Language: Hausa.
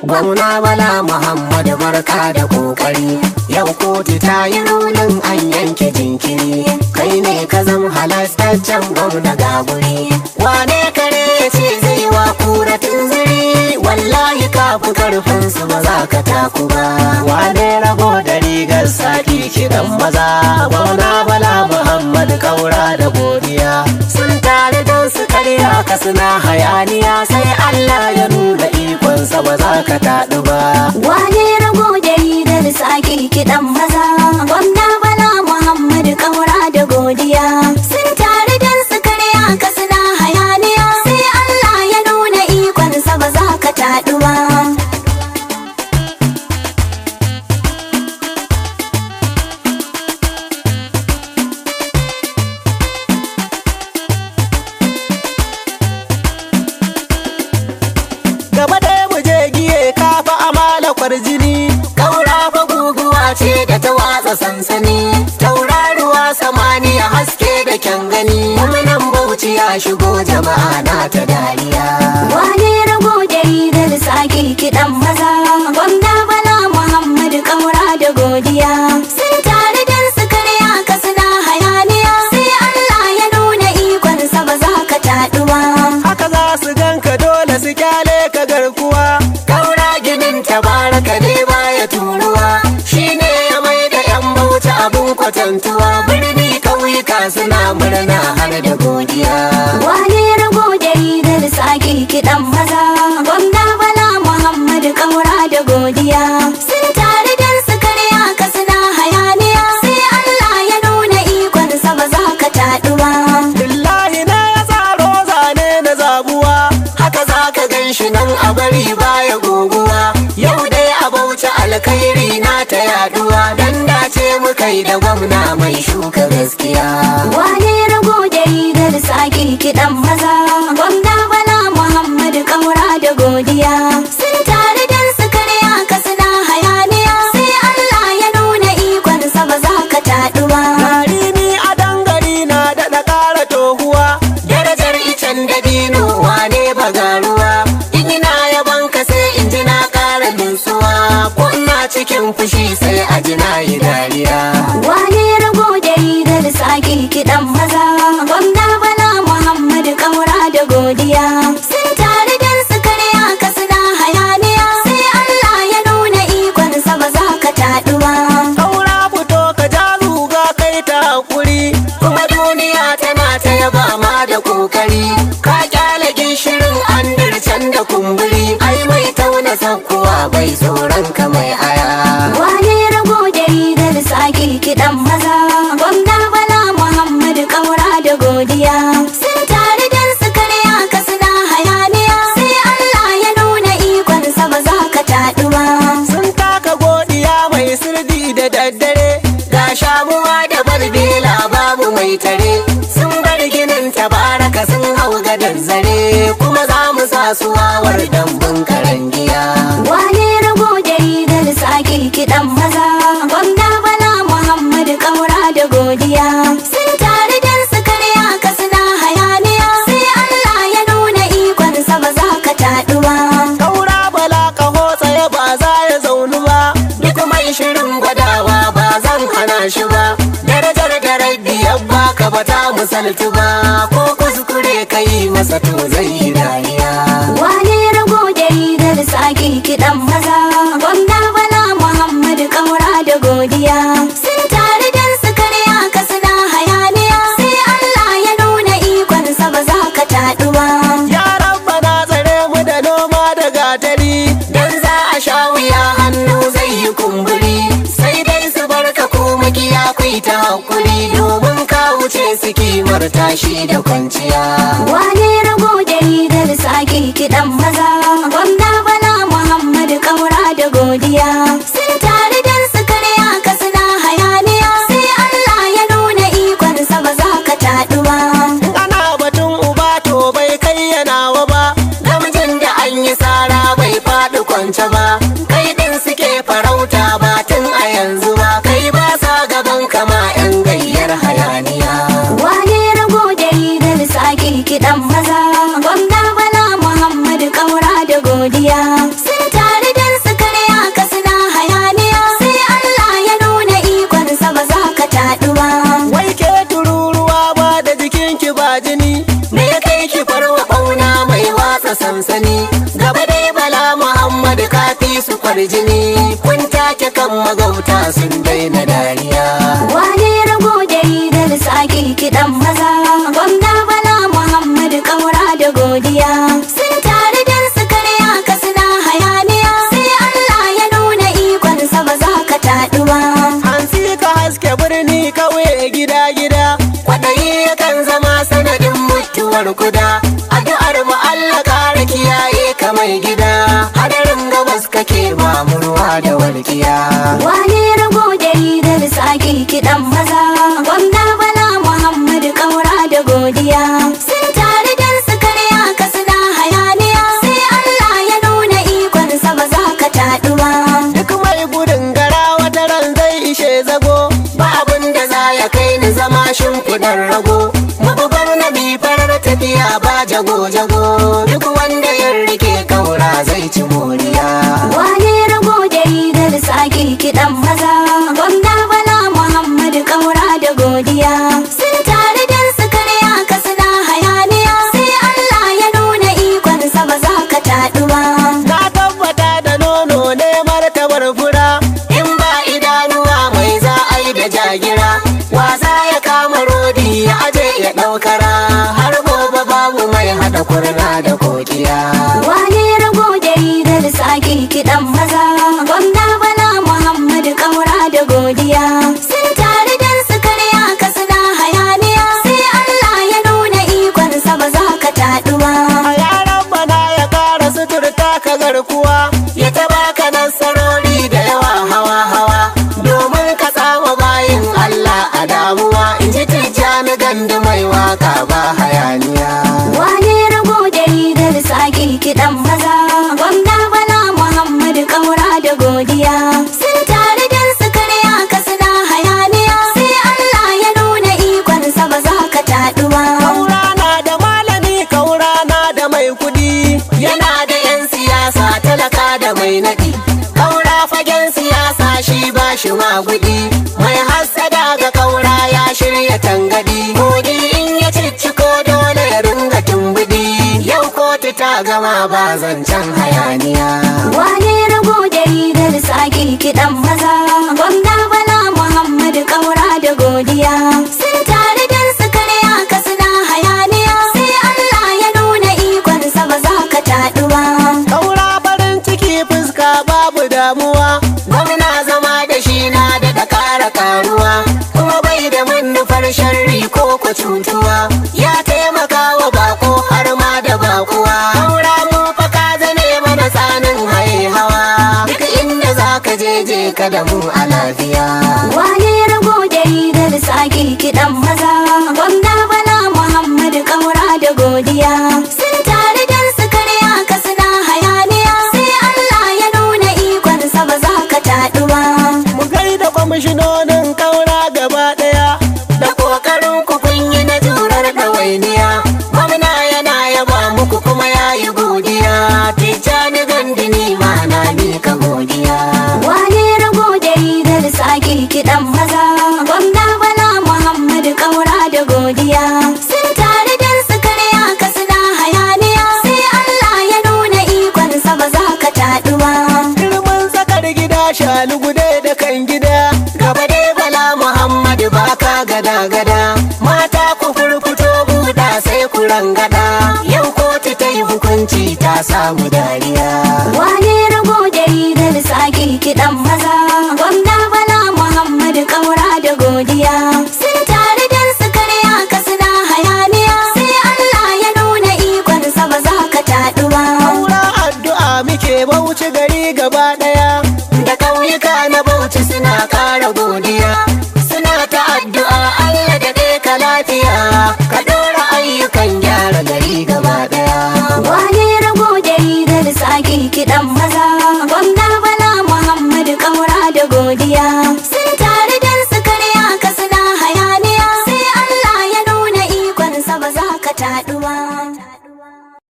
Gwamna Bala Muhammad barka da kokari. Yau kotu ta yi rulin an yanke jinkiri. Kai ne ka zam halastaccen gwamna ga guri. Wane kare ya ce zai wa kura tunziri? Wallahi kafi karfin su ba za ka taku ba. Wane rago da rigar saki kiɗan maza? Gwamna Bala Muhammad kaura da godiya. Sun tare don su karya ka suna hayaniya, sai Allah ya nuna ikonsa ba za ka taɗu ba. Wane rago da rigar saki kiɗan maza? Gwamna Bala Muhammad kaura da godiya. Sun tare don su karya ka suna hayaniya, sai Allah ya nuna ikonsa ba za ka taɗu ba. Gaba ɗaya mu je giye kafa amala kwarjini. Kaura fa guguwa ce da ta watsa sansani. Tauraruwa samaniya haske da kyan gani. Gwamnan Bauchi ya shigo jama'a na ta dariya. Wane rago da rigar saki kiɗan maza? Gwamna Bala Muhammad kaura da godiya. Sun tare don su karya ka suna hayaniya, sai Allah ya nuna ikonsa ba za ka taɗu ba. Haka za su ganka dole su kyale ka garkuwa. Kaura ginin tabaraka ne baya turuwa. Shi ne ya mai da 'yan Bauchi abun kwatantuwa. Birni ƙauyuka suna murna har da godiya. Wane rago da rigar saki kiɗan maza? Gwamna Bala Muhammad kaura da godiya. Sun tare don su karya ka suna hayaniya, sai Allah ya nuna ikonsa ba za ka taɗu ba. Billahi na ya tsaro zane na zabuwa. Haka za ka gan shi nan a bari baya guguwa. Yau dai a Bauchi alkhairi na ta yaduwa. Dan dace muka yi da gwamna mai shuka gaskiya. Wane rago da rigar saki kiɗan maza? Gwamna Bala Muhammad kaura da godiya. Sun tare don su karya ka suna hayaniya, sai Allah ya nuna ikonsa ba za ka taɗu ba. Garini a dangari na daɗa ƙara tohuwa. Darajar icen dabino wane bagaruwa. In ina yaban ka sai in ji na ƙara nutsuwa. Ko ina cikin fushi sai a ji na yi dariya. Wane rago da rigar saki kiɗan maza? Gwamna Bala Muhammad kaura da godiya. Sun tare don su karya ka suna hayaniya, sai Allah ya nuna ikonsa ba za ka taɗu ba. Kaura fito ka ja zuga kai ta hakuri. Kuma duniya tana ta yaba ma da kokari. Ka kyale gishirin an dircan da kumburi. Ai mai tauna sakkuwa bai tsoron ka mai aya. Wane rago da rigar saki kiɗan maza? Gwamna Bala Muhammad kaura da godiya. Sun tare don su karya ka suna hayaniya, sai Allah ya nuna ikonsa ba za ka taɗu ba. Sun taka godiya mai sirdi da daddare. Ga shamuwa da barbela babu mai tare. Sun bar ginin tabaraka sun hau gadar zare. Kuma za mu sa su wawar dambun karangiya. Wane rago da rigar saki kiɗan maza? Gwamna Bala Muhammad kaura da godiya. Sun tare don su karya ka suna hayaniya, sai Allah ya nuna ikonsa ba za ka taɗu ba. Kaura Bala kaho tsaye ba za ya zaunu ba. Duk mai shirin gwadawa ba zan hana shi ba. Darajar da rabbi ya baka ba ta misaltu ba. Ko kuskure ka yi masa to zai yi dariya. Wane rago da rigar saki kiɗan maza? Gwamna Bala Muhammad kaura da godiya. Sun tare don su karya ka suna hayaniya, sai Allah ya nuna ikonsa ba za ka taɗu ba. Ya Rabbana tsare mu da noma da gatari. Dan za a sha wuya hannu zai yi kumburi. Sai dai su barka ko makiya kai ta hakuri. Domin ka wuce su kimar tashi da kwanciya. Wane rago da rigar saki kiɗan maza? Gwamna Bala Muhammad kaura da godiya. Sun tare don su karya ka suna hayaniya, sai Allah ya nuna ikonsa ba za ka taɗu ba. Ana batun uba to bai kai yanawa ba. Namijin da an yi sara bai faɗi kwance ba. Kai din suke farauta ba tun a yanzu ba. Kai ba sa gaban kama 'yan gayyar hayaniya. Wane rago da rigar saki kiɗan masa sansani. Gaba dai Bala Muhammad kafi su kwarjini, kun take kan magauta sun daina dariya. Wane rago da rigar sake kiɗan maza, gwamna Bala Muhammad Kaura da godiya. Sun tare don su karya ka suna hayaniya, sai Allah ya nuna ikonsa ba za ka taɗu ba. Hansi ka haske birni kauye gida-gida, kwaɗayi yakan zama sanadin mutuwar kuda. Addu'ar mu Allah ƙara kiyaye ka mai gida, hadarin gabas kake ba murwa da walƙiya. Wane rago da rigar sake kiɗan maza, gwamna Bala Muhammad Kaura da godiya. Sun tare don su karya ka suna hayaniya, sai Allah ya nuna ikonsa ba za ka taɗu ba. Duk mai gudun gara wata ran zai ishe zago, ba abin da za ya kai ni zama shimfiɗar rago. Mabugar na bi farar tafiya ba jago-jago, duk wanda ya rike Kaura zai ci moriya. Wane rago da rigar sake kiɗan maza, gwamna Bala Muhammad Kaura da godiya. Sun tare don su karya ka suna hayaniya, sai Allah ya nuna ikonsa ba za ka taɗu ba. Na tabbata da nono ne martabar fura, in ba idanuwa mai za a yi da jagira. Wasa ya kama rodi ya aje ya ɗaukara, har gobe babu mai haɗa kurna da kokiya. Wane rago da rigar sake kiɗan maza, gwamna Bala Muhammad Kaura da godiya. Sun tare don su karya ka suna hayaniya, sai Allah ya nuna ikonsa ba za ka taɗu ba. A yaran bana ya ƙara suturta ka garkuwa, ya taɓa ka nasarori da yawa hawa-hawa, domin ka samu bayin Allah a damuwa, in ji Tijjani Gandu mai waka ba hayaniya. Wane rago da rigar sake kiɗan maza, gwamna Bala Muhammad Kaura da godiya. Sun tare don su karya ka suna hayaniya, sai Allah ya nuna ikonsa ba za ka taɗu ba. Kaura na da malami, Kaura na da mai kuɗi, yana da 'yan siyasa talaka da mai naɗi. Kaura fagen siyasa shi ba shi magudi, mai hassada ga Kaura ya shirya tangadi. Kogi in ya cicciko dole ya ringa tumbudi, yau kotu ta gama ba zancen hayaniya. Wane rago da rigar sake kiɗan maza, gwamna Bala Muhammad Kaura da godiya. Sun tare don su karya ka suna hayaniya, sai Allah ya nuna ikonsa ba za ka taɗu ba. Kaura farin ciki fuska babu damuwa, gwamna zama da shi na da ƙara karuwa, kuma bai da manufar sharri ko ku cutuwa, ya taimaka wa bako har ma da bakuwa. Kaura mu fa ka zane mana tsanin hawa, duk inda za ka je ka da mu a lafiya. Wane rago da rigar sake kiɗan maza, gwamna Bala Muhammad Kaura da godiya. Sun tare don su karya ka suna hayaniya, sai Allah ya nuna ikonsa ba za ka taɗu ba. Mu gaida kwamishinonin Kaura gaba ɗaya, da ƙoƙarin ku kun yi na jurar ɗawainiya. Gwamna yana yaba muku kuma ya yi godiya, Tijjani Gandu ni ma na mika godiya. Wane rago da rigar sake kiɗan maza, gwamna Bala Muhammad Kaura da godiya. Sun tare don su karya ka suna hayaniya, sai Allah ya nuna ikonsa ba za ka taɗu ba. Girman sakar gida shalugude da kan gida, gaba dai Bala Muhammad baka gada-gada, mata ku furfuto buɗa sai ku rangada, yau kotu ta yi hukunci ta samu dariya. Wane rago da rigar sake kiɗan